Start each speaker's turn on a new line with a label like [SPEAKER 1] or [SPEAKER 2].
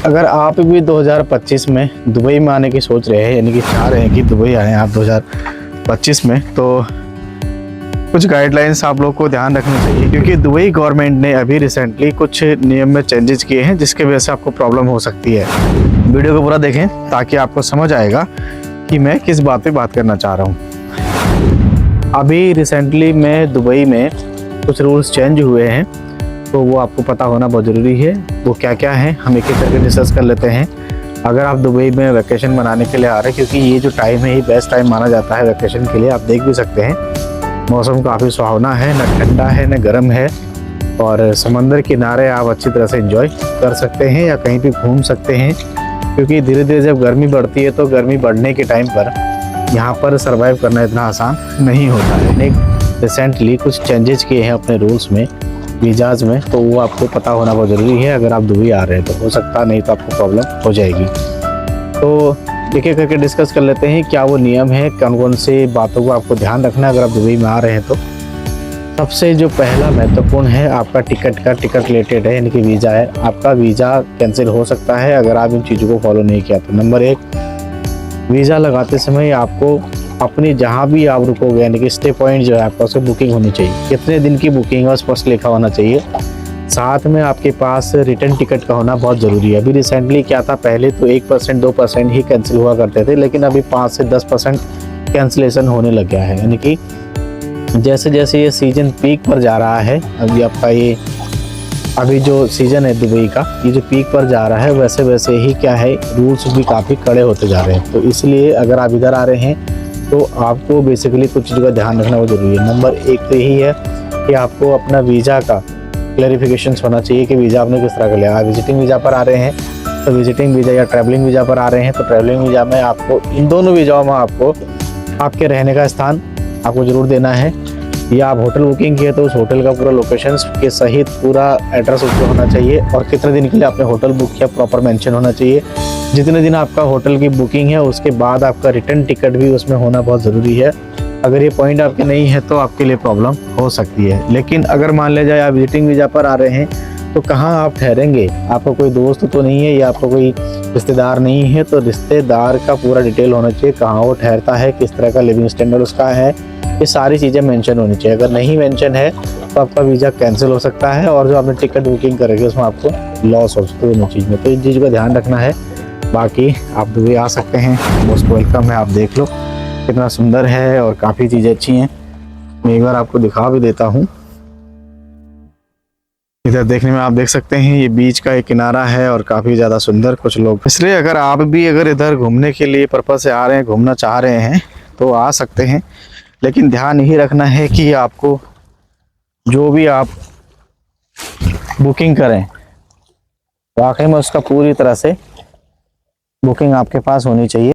[SPEAKER 1] अगर आप भी 2025 में दुबई में आने की सोच रहे हैं, यानी कि चाह रहे हैं कि दुबई आएँ आप 2025 में, तो कुछ गाइडलाइंस आप लोग को ध्यान रखनी चाहिए, क्योंकि दुबई गवर्नमेंट ने अभी रिसेंटली कुछ नियम में चेंजेस किए हैं जिसके वजह से आपको प्रॉब्लम हो सकती है। वीडियो को पूरा देखें ताकि आपको समझ आएगा कि मैं किस बात पे बात करना चाह रहा हूँ। अभी रिसेंटली में दुबई में कुछ रूल्स चेंज हुए हैं, तो वो आपको पता होना बहुत ज़रूरी है। वो क्या क्या है हम एक एक करके डिस्कस कर लेते हैं। अगर आप दुबई में वैकेशन मनाने के लिए आ रहे हैं, क्योंकि ये जो टाइम है ये बेस्ट टाइम माना जाता है वैकेशन के लिए, आप देख भी सकते हैं मौसम काफ़ी सुहावना है, न ठंडा है न गर्म है, और समंदर किनारे आप अच्छी तरह से एंजॉय कर सकते हैं या कहीं भी घूम सकते हैं। क्योंकि धीरे धीरे जब गर्मी बढ़ती है तो गर्मी बढ़ने के टाइम पर यहाँ पर सर्वाइव करना इतना आसान नहीं होता है। रिसेंटली कुछ चेंजेस किए हैं अपने रूल्स में, वीज़ाज़ में, तो वो आपको पता होना बहुत ज़रूरी है। अगर आप दुबई आ रहे हैं तो हो सकता नहीं तो आपको प्रॉब्लम हो जाएगी। तो एक एक करके डिस्कस कर लेते हैं क्या वो नियम है, कौन कौन से बातों को आपको ध्यान रखना है अगर आप दुबई में आ रहे हैं तो। सबसे जो पहला महत्वपूर्ण है आपका टिकट रिलेटेड है, यानी कि वीज़ा है। आपका वीज़ा कैंसिल हो सकता है अगर आप इन चीज़ों को फॉलो नहीं किया तो। नंबर 1, वीज़ा लगाते समय आपको अपनी जहाँ भी आप रुकोगे, यानी कि स्टे पॉइंट जो है आपका उसकी बुकिंग होनी चाहिए। कितने दिन की बुकिंग है स्पष्ट लिखा होना चाहिए। साथ में आपके पास रिटर्न टिकट का होना बहुत ज़रूरी है। अभी रिसेंटली क्या था, पहले तो 1% 2% ही कैंसिल हुआ करते थे, लेकिन अभी 5 से 10% कैंसिलेशन होने लग गया है। यानी कि जैसे जैसे ये सीज़न पीक पर जा रहा है, अभी आपका ये अभी जो सीज़न है दुबई का, ये जो पीक पर जा रहा है, वैसे वैसे ही क्या है रूल्स भी काफ़ी कड़े होते जा रहे हैं। तो इसलिए अगर आप इधर आ रहे हैं तो आपको बेसिकली कुछ चीज़ों का ध्यान रखना बहुत ज़रूरी है। नंबर 1 तो यही है कि आपको अपना वीज़ा का क्लैरिफिकेशन होना चाहिए कि वीज़ा आपने किस तरह का लिया। आप विजिटिंग वीज़ा पर आ रहे हैं तो विजिटिंग वीज़ा, या ट्रैवलिंग वीज़ा पर आ रहे हैं तो ट्रैवलिंग वीज़ा में आपको, इन दोनों वीज़ाओं में आपको आपके रहने का स्थान आपको ज़रूर देना है। या आप होटल बुकिंग किए तो उस होटल का पूरा लोकेशन के सहित पूरा एड्रेस उसमें होना चाहिए, और कितने दिन के लिए आपने होटल बुक किया प्रॉपर मेंशन होना चाहिए। जितने दिन आपका होटल की बुकिंग है उसके बाद आपका रिटर्न टिकट भी उसमें होना बहुत ज़रूरी है। अगर ये पॉइंट आपके नहीं है तो आपके लिए प्रॉब्लम हो सकती है। लेकिन अगर मान लिया जाए आप विजिटिंग वीज़ा पर आ रहे हैं तो कहाँ आप ठहरेंगे, आपका कोई दोस्त तो नहीं है या आपका कोई रिश्तेदार नहीं है, तो रिश्तेदार का पूरा डिटेल होना चाहिए, कहाँ वो ठहरता है, किस तरह का लिविंग स्टैंडर्ड उसका है, ये सारी चीज़ें मेंशन होनी चाहिए। अगर नहीं मेंशन है तो आपका वीज़ा कैंसिल हो सकता है, और जो आपने टिकट बुकिंग करेगी उसमें आपको लॉस हो सकता है दोनों चीज़ में। तो इन चीज़ का ध्यान रखना है। बाकी आप दुबई आ सकते हैं, मोस्ट वेलकम है। आप देख लो कितना सुंदर है और काफ़ी चीज़ें अच्छी हैं। मैं एक बार आपको दिखा भी देता हूँ। इधर देखने में आप देख सकते हैं ये बीच का एक किनारा है और काफ़ी ज़्यादा सुंदर। कुछ लोग, इसलिए अगर आप भी अगर इधर घूमने के लिए पर्पज़ से आ रहे हैं, घूमना चाह रहे हैं तो आ सकते हैं। लेकिन ध्यान यही रखना है कि आपको जो भी आप बुकिंग करें वाकई में उसका पूरी तरह से बुकिंग आपके पास होनी चाहिए।